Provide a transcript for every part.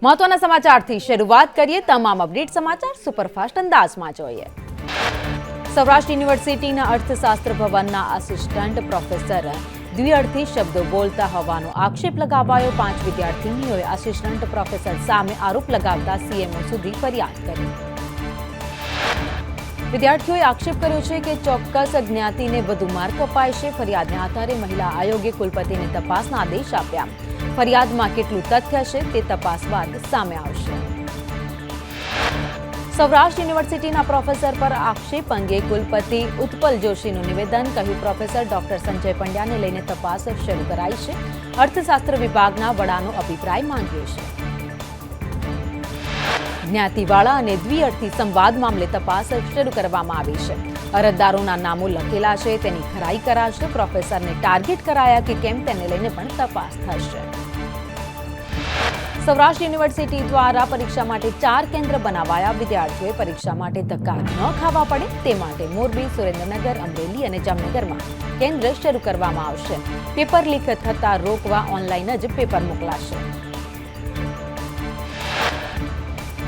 મહત્વના સમાચારથી શરૂઆત કરીએ. તમામ અપડેટ સમાચાર સુપરફાસ્ટ અંદાજમાં જોઈએ. સૌરાષ્ટ્ર યુનિવર્સિટીના અર્થશાસ્ત્ર ભવનના આસિસ્ટન્ટ પ્રોફેસર દ્વિઅર્થી શબ્દો બોલતા હોવાનો આક્ષેપ લગાવાયો. 5 વિદ્યાર્થીનીઓએ આસિસ્ટન્ટ પ્રોફેસર સામે આરોપ લગાવતા સીએમઓ સુધી ફરિયાદ કરી. વિદ્યાર્થીઓએ આક્ષેપ કર્યો છે કે ચોક્કસ જ્ઞાતિને વધુ માર્ક અપાય છે. ફરિયાદને આધારે મહિલા આયોગે કુલપતિને તપાસના આદેશ આપ્યા. ફરિયાદમાં કેટલું તથ્ય છે તે તપાસ બાદ સામે આવશે. સૌરાષ્ટ્ર યુનિવર્સિટીના પ્રોફેસર પર આક્ષેપ અંગે કુલપતિ ઉત્પલ જોશીનું નિવેદન. કહ્યું, પ્રોફેસર ડોક્ટર સંજય પંડ્યાને લઈને તપાસ શરૂ કરાઈ છે. અર્થશાસ્ત્ર વિભાગના વડાનો અભિપ્રાય માંગ્યો છે. જ્ઞાતિવાળા અને દ્વિઅર્થી સંવાદ મામલે તપાસ શરૂ કરવામાં આવી છે. અરજદારોના નામો લખેલા છે, તેની ખરાઈ કરાશે. પ્રોફેસરને ટાર્ગેટ કરાયા કે કેમ તેને લઈને પણ તપાસ થશે. સૌરાષ્ટ્ર યુનિવર્સિટી દ્વારા પરીક્ષા માટે 4 કેન્દ્ર બનાવાયા. વિદ્યાર્થીઓએ પરીક્ષા માટે ધક્કા ન ખાવા પડે તે માટે મોરબી, સુરેન્દ્રનગર, અમરેલી અને જામનગરમાં કેન્દ્ર શરૂ કરવામાં આવશે. પેપર લીક થતા રોકવા ઓનલાઈન જ પેપર મોકલાશે.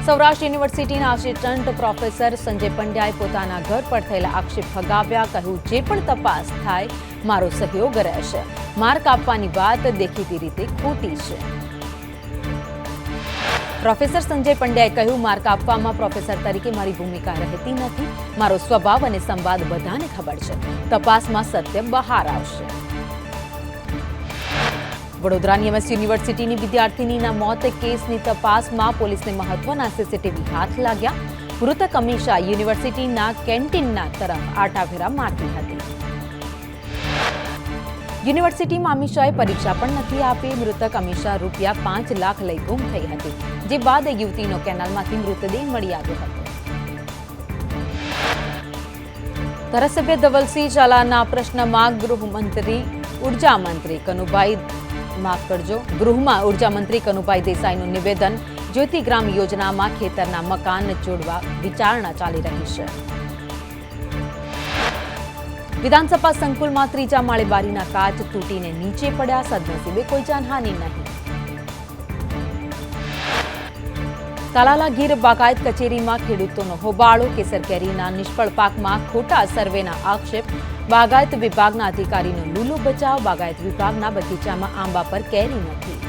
સૌરાષ્ટ્ર યુનિવર્સિટીના આસિસ્ટન્ટ પ્રોફેસર સંજય પંડ્યાએ પોતાના ઘર પર થયેલા આક્ષેપ ફગાવ્યા. કહ્યું, જે પણ તપાસ થાય મારો સહયોગ રહેશે. માર્ક આપવાની વાત દેખીતી રીતે ખોટી છે. પ્રોફેસર સંજય પંડ્યાએ કહ્યું, માર્ક આપવામાં પ્રોફેસર તરીકે મારી ભૂમિકા રહેતી નથી. મારો સ્વભાવ અને સંવાદ બધાને ખબર છે. તપાસમાં સત્ય બહાર આવશે. વડોદરાની એમએસ યુનિવર્સિટીની વિદ્યાર્થીનીના મોત કેસની તપાસમાં પોલીસને મહત્વના સીસીટીવી હાથ લાગ્યા. મૃતક અમીષા યુનિવર્સિટીના કેન્ટીનના તરફ આટાફેરા મારતી હતી. યુનિવર્સિટીમાં અમીષાએ પરીક્ષા પણ નથી આપી. મૃતક અમીષા ₹5 લાખ લઈ ગુમ થઈ હતી, જે બાદ યુવતીનો કેનાલમાંથી મૃતદેહ મળી આવ્યો હતો. ધારાસભ્ય ધવલસિંહ ઝાલાના પ્રશ્નમાં ગૃહમાં ઉર્જામંત્રી કનુભાઈ દેસાઈનું નિવેદન. જ્યોતિગ્રામ યોજનામાં ખેતરના મકાન જોડવા વિચારણા ચાલી રહી છે. વિધાનસભા સંકુલમાં 3જા માળે બારીના કાચ તૂટીને નીચે પડ્યા. સદનસીબે કોઈ જાનહાનિ નહીં. તાલાલા ગીર બાગાયત કચેરીમાં ખેડૂતોનો હોબાળો. કેસર કેરીના નિષ્ફળ પાકમાં ખોટા સર્વેના આક્ષેપ. બાગાયત વિભાગના અધિકારીનો લૂલો બચાવ. બાગાયત વિભાગના બગીચામાં આંબા પર કેરી નથી.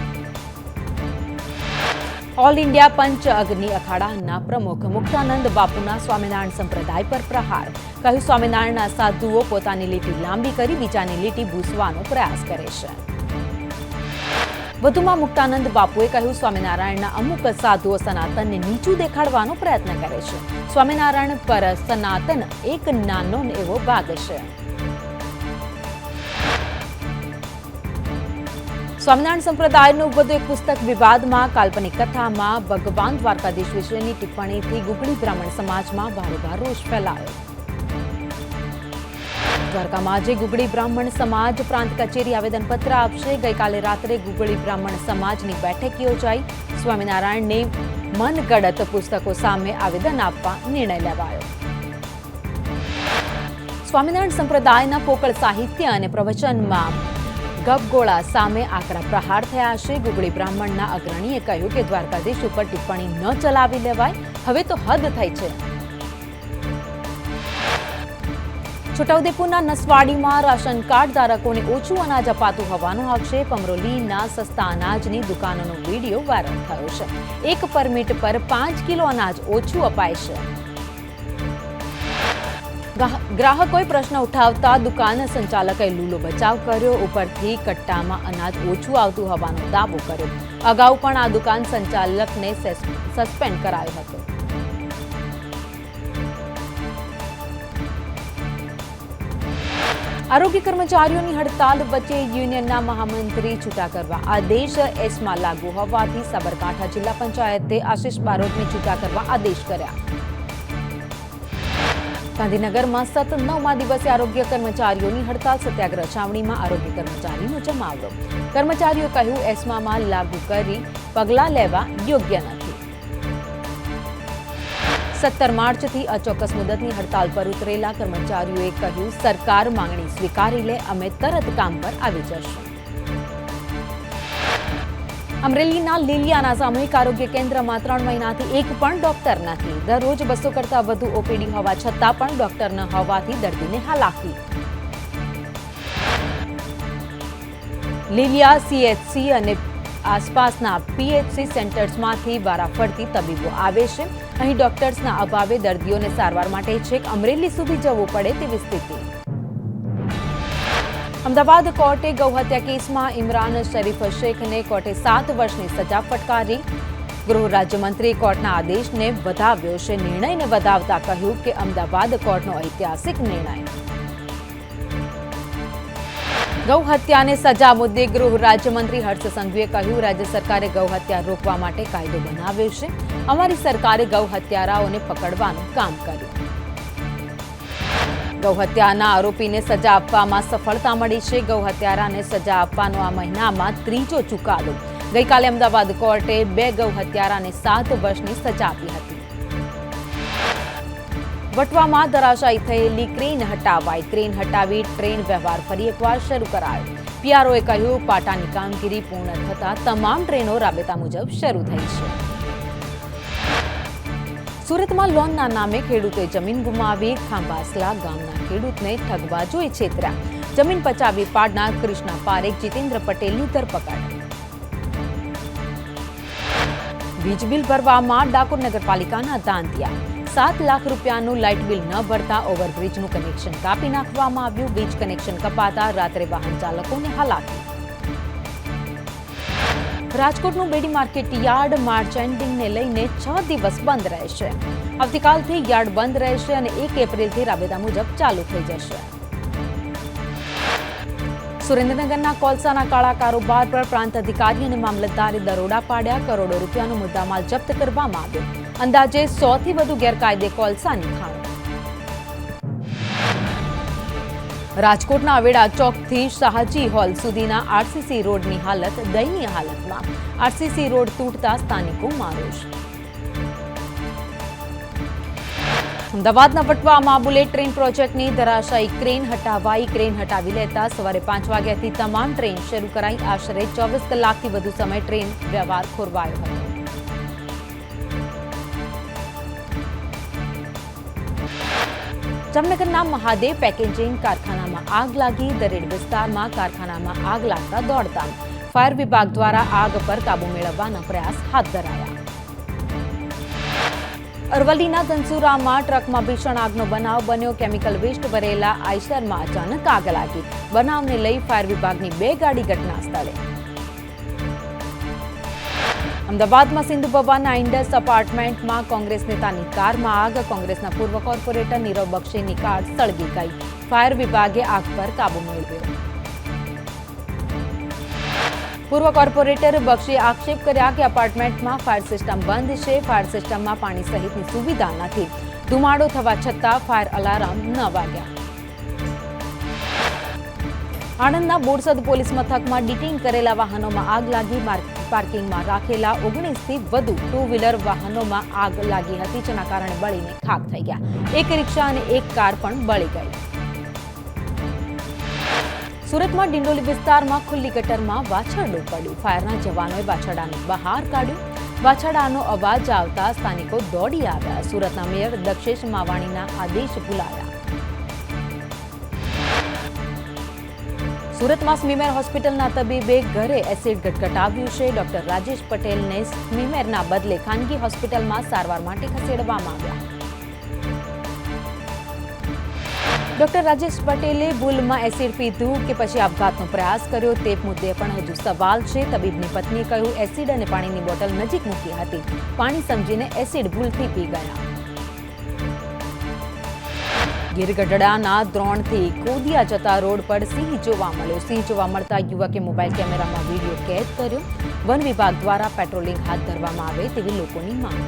ઓલ ઇન્ડિયા પંચ અગ્નિ અખાડાના પ્રમુખ મુક્તાનંદ બાપુના સ્વામિનારાયણ સંપ્રદાય પર પ્રહાર. કહ્યું, સ્વામિનારાયણના સાધુઓ પોતાની લીટી લાંબી કરી બીજાની લીટી ભૂસવાનો પ્રયાસ કરે છે. વધુમાં મુક્તાનંદ બાપુએ કહ્યું, સ્વામિનારાયણના અમુક સાધુઓ સનાતનને નીચું દેખાડવાનો પ્રયત્ન કરે છે. સ્વામિનારાયણ પર સનાતન એક નાનો એવો ભાગ છે. સ્વામિનારાયણ સંપ્રદાયનું વધુ એક પુસ્તક વિવાદમાં. કાલ્પનિક કથામાં ભગવાન દ્વારકાધીશ વિશેની ટિપ્પણીથી ગુગળી બ્રાહ્મણ સમાજમાં ભારોભાર રોષ ફેલાયો. દ્વારકામાં આજે ગુગળી બ્રાહ્મણ સમાજ પ્રાંત કચેરી આવેદનપત્ર આપશે. ગઈકાલે રાત્રે ગુગળી બ્રાહ્મણ સમાજની બેઠક યોજાઈ. સ્વામિનારાયણને મનગઢત પુસ્તકો સામે આવેદન આપવા નિર્ણય લેવાયો. સ્વામિનારાયણ સંપ્રદાયના પોકળ સાહિત્ય અને પ્રવચનમાં ગપગોળા સામે આકરા પ્રહાર થયા છે. ગુગળી બ્રાહ્મણના અગ્રણીએ કહ્યું કે દ્વારકાધીશ ઉપર ટિપ્પણી ન ચલાવી લેવાય. હવે તો હદ થઈ છે. છોટાઉદેપુરના નસવાડીમાં રાશન કાર્ડ ધારકોને ઓછું અનાજ અપાતું હોવાનો આક્ષેપ. અમરોલીના સસ્તા અનાજની દુકાનોનો વિડીયો વાયરલ થયો છે. એક પરમિટ પર 5 કિલો અનાજ ઓછું અપાય છે. ગ્રાહકોએ પ્રશ્ન ઉઠાવતા દુકાન સંચાલકે લૂલો બચાવ કર્યો. ઉપરથી કટ્ટામાં અનાજ ઓછું આવતું હોવાનો દાવો કર્યો. અગાઉ પણ આ દુકાન સંચાલકને સસ્પેન્ડ કરાયો હતો. આરોગ્ય કર્મચારીઓની હડતાલ વચ્ચે યુનિયનના મહામંત્રી છૂટા કરવા આદેશ. એસમાં લાગુ હોવાથી સાબરકાંઠા જિલ્લા પંચાયતે આશિષ બારોટને છૂટા કરવા આદેશ કર્યા. ગાંધીનગરમાં સતત 9મા દિવસે આરોગ્ય કર્મચારીઓની હડતાલ. સત્યાગ્રહ છાવણીમાં આરોગ્ય કર્મચારીનો જમાવડો. કર્મચારીઓએ કહ્યું, એસ્મામાં લાગુ કરી પગલાં લેવા યોગ્ય નથી. 17 માર્ચથી અચોક્કસ મુદતની હડતાલ પર ઉતરેલા કર્મચારીઓએ કહ્યું, સરકાર માંગણી સ્વીકારી લે, અમે તરત કામ પર આવી જશું. અમરેલીના લીલિયાના સામૂહિક આરોગ્ય કેન્દ્રમાં 3 મહિનાથી એક પણ ડોક્ટર નથી. દરરોજ 200 કરતા વધુ ઓપીડી હોવા છતાં પણ ડોક્ટર ન હોવાથી દર્દીને હાલાકી. લીલિયા સીએચસી અને આસપાસના પીએચસી સેન્ટર્સમાંથી વારાફરતી તબીબો આવે છે. અહીં ડોક્ટર્સના અભાવે દર્દીઓને સારવાર માટે છેક અમરેલી સુધી જવું પડે તેવી સ્થિતિ. અમદાવાદ કોર્ટે ગૌહત્યા કેસમાં ઇમરાન શરીફ શેખને કોર્ટે 7 વર્ષની સજા ફટકારી. ગૃહ રાજ્યમંત્રીએ કોર્ટના આદેશને વધાવ્યો છે. નિર્ણયને વધાવતા કહ્યું કે અમદાવાદ કોર્ટનો ઐતિહાસિક નિર્ણય. ગૌહત્યાને સજા મુદ્દે ગૃહ રાજ્યમંત્રી હર્ષ સંઘવીએ કહ્યું, રાજ્ય સરકારે ગૌહત્યા રોકવા માટે કાયદો બનાવ્યો છે. અમારી સરકારે ગૌહત્યારાઓને પકડવાનું કામ કર્યું. ગૌહત્યાના આરોપીને સજા આપવામાં સફળતા મળી છે. ગૌહત્યારાને સજા આપવાનો આ મહિનામાં 3જો ચુકાદો. ગઈકાલે અમદાવાદ કોર્ટે 2 ગૌહત્યારાને 7 વર્ષની સજા આપી હતી. વટવામાં ધરાશાયી થયેલી ક્રેન હટાવાઈ. ક્રેન હટાવી ટ્રેન વ્યવહાર ફરી એકવાર શરૂ કરાયો. પીઆરઓએ કહ્યું, પાટાની કામગીરી પૂર્ણ થતાં તમામ ટ્રેનો રાબેતા મુજબ શરૂ થઈ છે. સુરતમાં લોનના નામે ખેડૂતોએ જમીન ગુમાવી. ખાંભાસલા ગામના ખેડૂતને ઠગબાજોએ છેતર્યા. જમીન પચાવી પાડનાર કૃષ્ણા પારેખ, જીતેન્દ્ર પટેલની ધરપકડ. વીજ બિલ ભરવામાં ડાકોર નગરપાલિકાના દાંતિયા. 7 લાખ રૂપિયાનું લાઇટ બિલ ન ભરતા ઓવરબ્રિજનું કનેક્શન કાપી નાખવામાં આવ્યું. વીજ કનેક્શન કપાતા રાત્રે વાહન ચાલકોને હાલાકી. રાજકોટનું બેડી માર્કેટ યાર્ડ માર્ચ એન્ડિંગને લઈને 6 દિવસ બંધ રહેશે. આવતીકાલથી યાર્ડ બંધ રહેશે અને 1 એપ્રિલથી રાબેતા મુજબ ચાલુ થઈ જશે. સુરેન્દ્રનગરના કોલસાના કાળા કારોબાર પર પ્રાંત અધિકારી અને મામલતદારે દરોડા પાડ્યા. કરોડો રૂપિયાનો મુદ્દામાલ જપ્ત કરવામાં આવ્યો. અંદાજે 100થી વધુ ગેરકાયદે કોલસાની ખાણો. રાજકોટના અવેડા ચોકથી શાહજી હોલ સુધીના આરસીસી રોડની હાલત દયનીય હાલતમાં. આરસીસી રોડ તૂટતા સ્થાનિકો મારોશ. અમદાવાદના વટવામાં બુલેટ ટ્રેન પ્રોજેક્ટની ધરાશાયી ક્રેન હટાવાઈ. ક્રેન હટાવી લેતા સવારે 5 વાગ્યાથી તમામ ટ્રેન શરૂ કરાઈ. આશરે 24 કલાકથી વધુ સમય ટ્રેન વ્યવહાર ખોરવાયો હતો. જામનગરના મહાદેવ પેકેજિંગ કારખાનામાં આગ લાગી. દરેડ વિસ્તારમાં કારખાનામાં આગ લાગતા દોડધામ. ફાયર વિભાગ દ્વારા આગ પર કાબુ મેળવવાના પ્રયાસ હાથ ધરાયા. અરવલ્લીના ધનસુરામાં ટ્રકમાં ભીષણ આગનો બનાવ બન્યો. કેમિકલ વેસ્ટ ભરેલા આઈશરમાં અચાનક આગ લાગી. બનાવને લઈ ફાયર વિભાગની 2 ગાડી ઘટના સ્થળે. અમદાવાદમાં સિંધુ ભવનના ઇન્ડસ એપાર્ટમેન્ટમાં કોંગ્રેસ નેતાની કારમાં આગ. કોંગ્રેસના પૂર્વ કોર્પોરેટર નીરવ બક્ષીની કાર સળગી ગઈ. ફાયર વિભાગે આગ પર કાબુ મેળવ્યો. પૂર્વ કોર્પોરેટર બક્ષીએ આક્ષેપ કર્યા કે એપાર્ટમેન્ટમાં ફાયર સિસ્ટમ બંધ છે. ફાયર સિસ્ટમમાં પાણી સહિતની સુવિધા નથી. ધુમાડો થવા છતાં ફાયર અલાર્મ ન વાગ્યા. આણંદના બોરસદ પોલીસ મથકમાં ડિટેઇન કરેલા વાહનોમાં આગ લાગી. પાર્કિંગમાં રાખેલા 19થી વધુ 2 વ્હીલર વાહનોમાં આગ લાગી હતી, જેના કારણે બળીને ખાખ થઈ ગયા. 1 રિક્ષા અને 1 કાર પણ બળી ગઈ. સુરતમાં ડિંડોલી વિસ્તારમાં ખુલ્લી ગટરમાં વાછરડું પડ્યું. ફાયરના જવાનોએ વાછરડાને બહાર કાઢ્યું. વાછરડાનો અવાજ આવતા સ્થાનિકો દોડી આવ્યા. સુરતના મેયર દક્ષેશ માવાણીના આદેશ ભૂલાયા. સુરતમાં સ્મીમેર હોસ્પિટલના તબીબે ઘરે એસિડ ગટગટાવ્યું છે. ડોક્ટર રાજેશ પટેલને સ્મીમેરના બદલે ખાનગી હોસ્પિટલમાં સારવાર માટે ખસેડવામાં આવ્યા. ડોક્ટર રાજેશ પટેલે ભૂલમાં એસિડ પીધું કે પછી આપઘાતનો પ્રયાસ કર્યો તે મુદ્દે પણ હજુ સવાલ છે. તબીબની પત્નીએ કહ્યું, એસિડ અને પાણીની બોટલ નજીક મૂકી હતી. પાણી સમજીને એસિડ ભૂલથી પી ગયા. ગીરગઢડાના દ્રોણથી કોદિયા જતા રોડ પર સિંહ જોવા મળ્યો. સિંહ જોવા મળતા યુવકે મોબાઈલ કેમેરામાં વિડીયો કેદ કર્યો. વન વિભાગ દ્વારા પેટ્રોલિંગ હાથ ધરવામાં આવે તેવી લોકોની માંગ.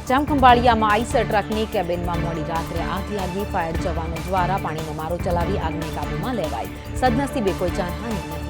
જામખંભાળિયામાં આઈસર ટ્રકની કેબિનમાં મોડી રાત્રે આગ લાગી. ફાયર જવાનો દ્વારા પાણીનો મારો ચલાવી આગને કાબૂમાં લેવાઈ. સદનસીબે કોઈ જાનહાનિ નહીં.